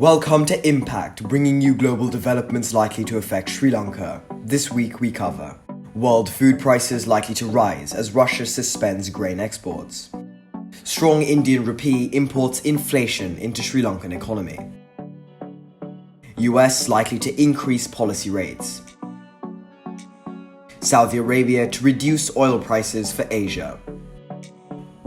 Welcome to Impact, bringing you global developments likely to affect Sri Lanka. This week we cover world food prices likely to rise as Russia suspends grain exports. Strong Indian rupee imports inflation into Sri Lankan economy. US likely to increase policy rates. Saudi Arabia to reduce oil prices for Asia.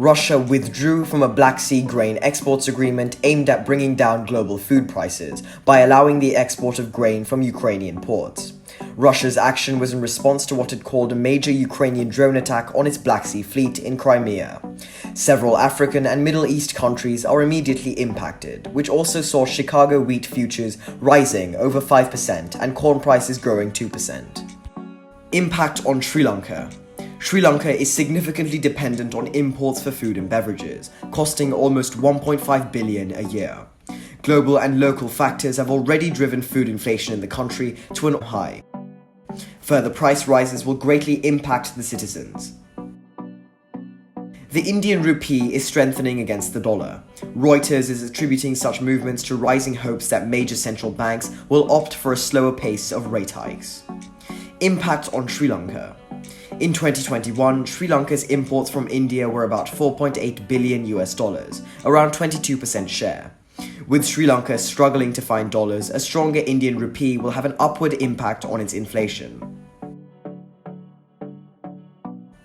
Russia withdrew from a Black Sea grain exports agreement aimed at bringing down global food prices by allowing the export of grain from Ukrainian ports. Russia's action was in response to what it called a major Ukrainian drone attack on its Black Sea fleet in Crimea. Several African and Middle East countries are immediately impacted, which also saw Chicago wheat futures rising over 5% and corn prices growing 2%. Impact on Sri Lanka. Sri Lanka is significantly dependent on imports for food and beverages, costing almost $1.5 billion a year. Global and local factors have already driven food inflation in the country to an high. Further price rises will greatly impact the citizens. The Indian rupee is strengthening against the dollar. Reuters is attributing such movements to rising hopes that major central banks will opt for a slower pace of rate hikes. Impact on Sri Lanka. In 2021, Sri Lanka's imports from India were about $4.8 billion, around 22% share. With Sri Lanka struggling to find dollars, a stronger Indian rupee will have an upward impact on its inflation.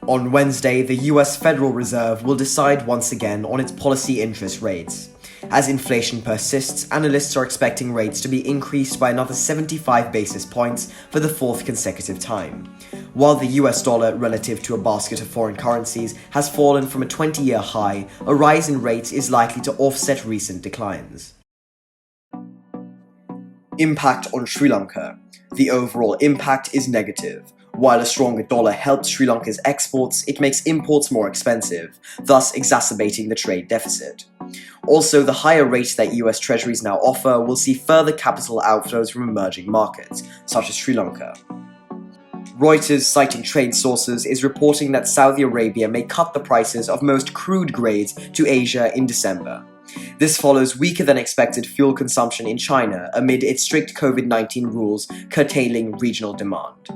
On Wednesday, the US Federal Reserve will decide once again on its policy interest rates. As inflation persists, analysts are expecting rates to be increased by another 75 basis points for the fourth consecutive time. While the US dollar relative to a basket of foreign currencies has fallen from a 20-year high, a rise in rates is likely to offset recent declines. Impact on Sri Lanka. The overall impact is negative. While a stronger dollar helps Sri Lanka's exports, it makes imports more expensive, thus exacerbating the trade deficit. Also, the higher rates that US Treasuries now offer will see further capital outflows from emerging markets, such as Sri Lanka. Reuters, citing trade sources, is reporting that Saudi Arabia may cut the prices of most crude grades to Asia in December. This follows weaker than expected fuel consumption in China amid its strict COVID-19 rules curtailing regional demand.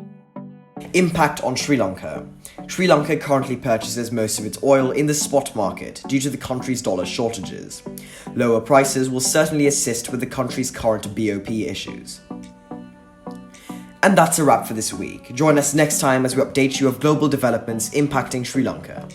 Impact on Sri Lanka. Sri Lanka currently purchases most of its oil in the spot market due to the country's dollar shortages. Lower prices will certainly assist with the country's current BOP issues. And that's a wrap for this week. Join us next time as we update you of global developments impacting Sri Lanka.